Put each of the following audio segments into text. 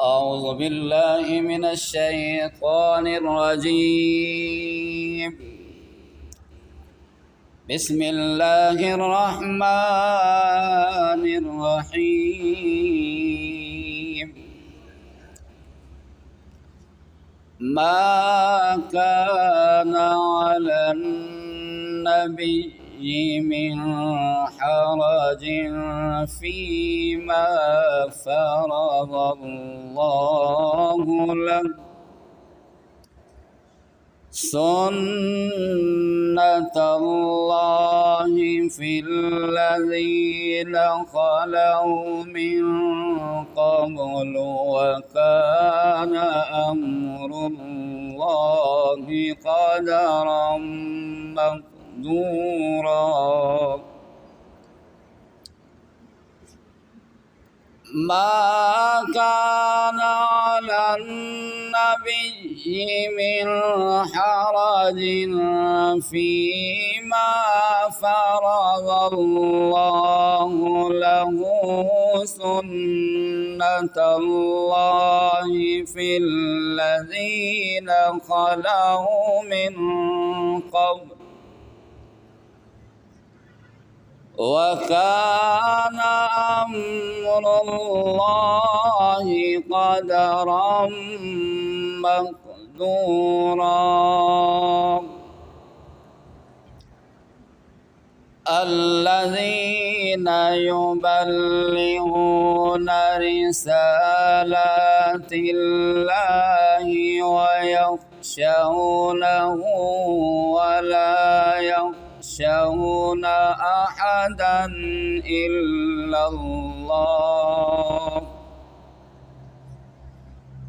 أعوذ بالله من الشيطان الرجيم. بسم الله الرحمن الرحيم. ما كان على النبي من حرج فيما فرض الله له، سنة الله في الذين خلوا من قبل، وكان أمر الله قدرا مقدورا. ما كان على النبي من حرج فيما فرض الله له، سنة الله في الذين خلوا من قبل، وكان أمر الله قدرا مقدورا. الذين يبلغون رسالات الله ويخشونه ولا يخشون أحدا إلا الله،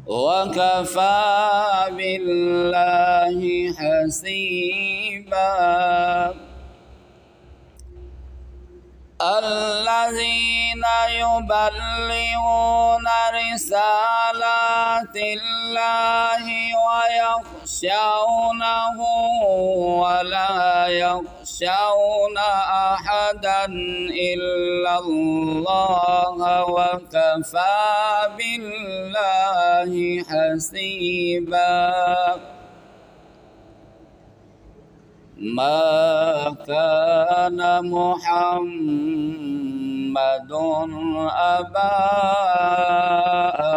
وكفى بالله حسيبا. الذين يبلغون رسالات الله ويخشونه ولا يخشون أحدا إلا الله، وكفى بالله حسيبا. ما كان محمد أبا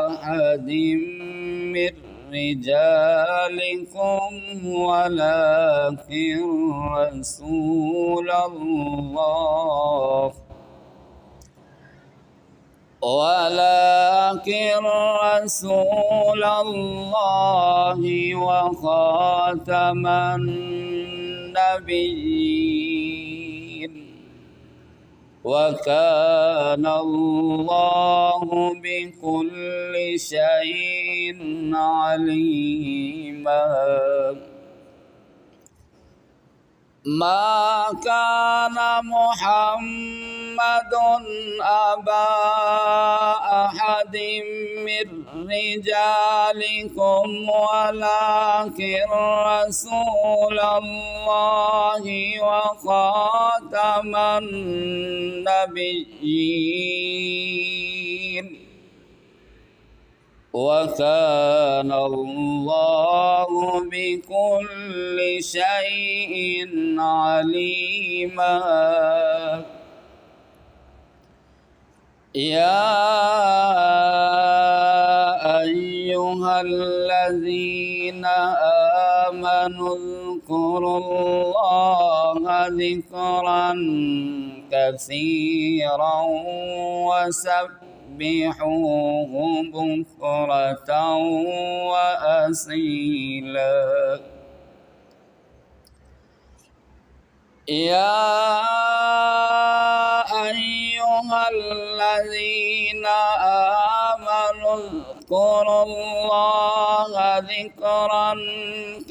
أحد من رجالكم ولكن رسول الله وخاتم النبيين، وكان الله بكل شيء عليما. ما كان محمد أبا أحد من رجالكم ولكن رسول الله وخاتم النبيين، وكان الله بكل شيء عليما. يا أيها الذين آمنوا اذكروا الله ذكرا كثيرا وسبحوه بكرة وأصيلا. يا أيها الذين آمنوا اذكروا الله ذكرا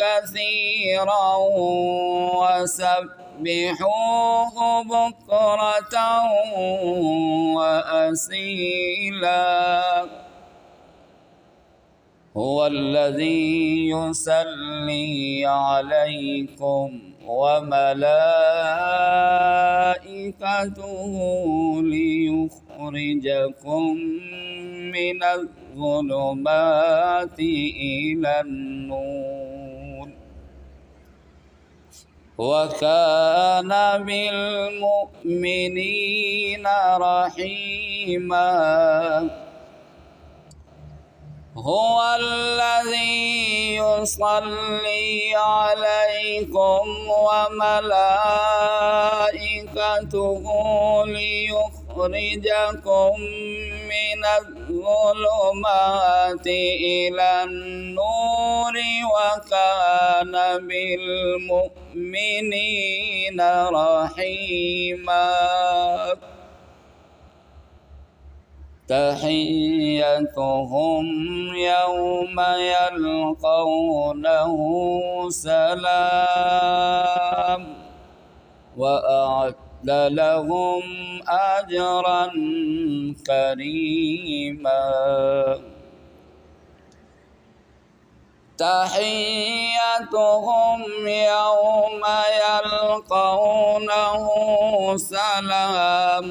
كثيرا وسبحوه بكرة وأصيلا. هو الذي يصلي عليكم وملائكته ليخرجكم ليخرجكم من الظلمات إلى النور وكان بالمؤمنين رحيما هو الذي يصلي عليكم وملائكته ليخرجكم من الظلمات إلى النور وكان بالمؤمنين رحيما تحيتهم يوم يلقونه سلام وأعد لهم أجرا كريما تحيتهم يوم يلقونه سلام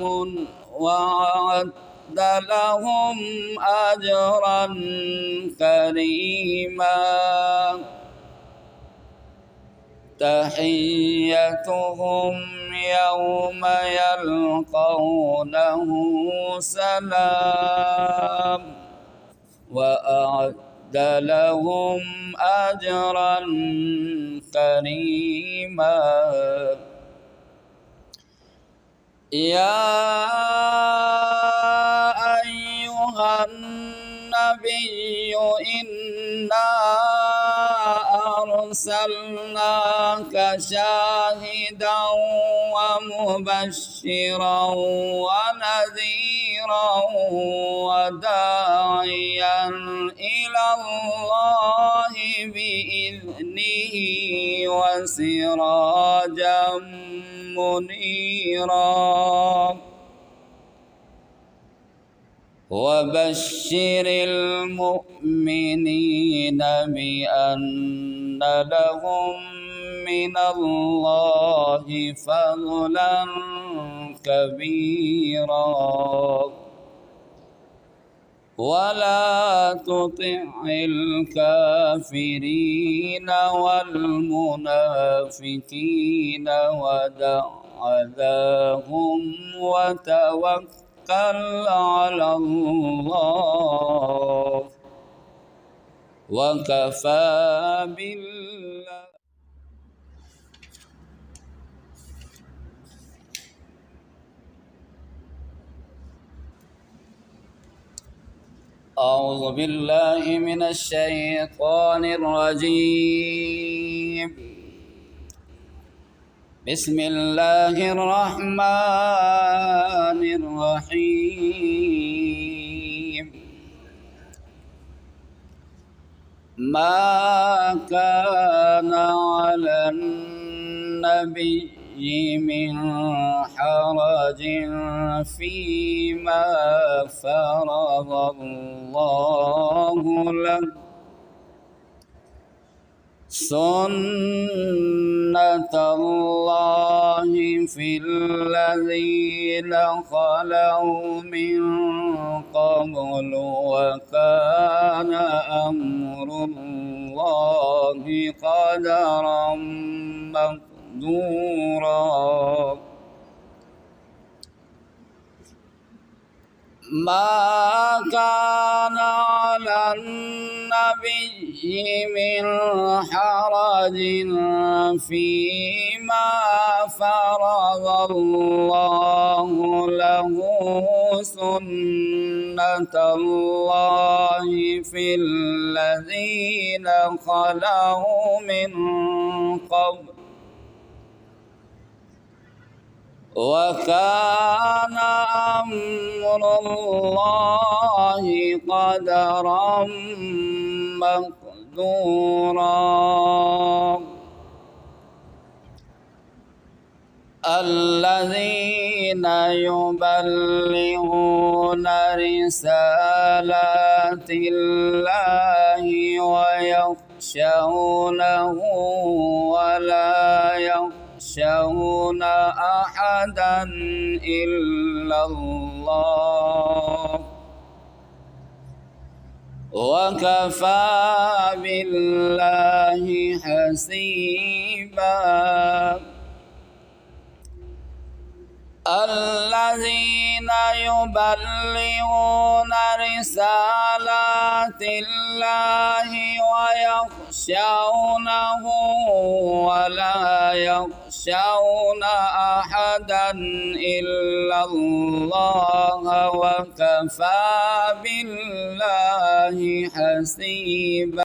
وأعد لهم أجرا كريما تحيتهم يوم يلقونه سلام وأعد لهم أجرا كريما يا أيها النبي إنا أرسلناك شاهدا ومبشرا ونذيرا وداعيا إلى الله بإذنه وسراجا منيرا وبشر المؤمنين بأن لهم من الله فضلا كبيرا ولا تطع الكافرين والمنافقين ودع أذاهم وتوكل على الله وكفى بالله. أعوذ بالله من الشيطان الرجيم. بسم الله الرحمن الرحيم. ما كان على النبي من حرج فيما فرض الله له سنة الله في الذين خلوا من قبل وكان أمر الله قدرا مقدورا. ما كان على النبي من حرج فيما فرض الله له سنة الله في الذين خلوا من قبل وكان أمر الله قدرا مقدورا. الذين يبلغون رسالات الله ويخشونه ولا يخشون أحدا إلا الله وكفى بالله حسيبا الذين يبلغون رسالات الله ويخشونه ولا يخشون أحدا إلا الله وكفى بالله حسيبا.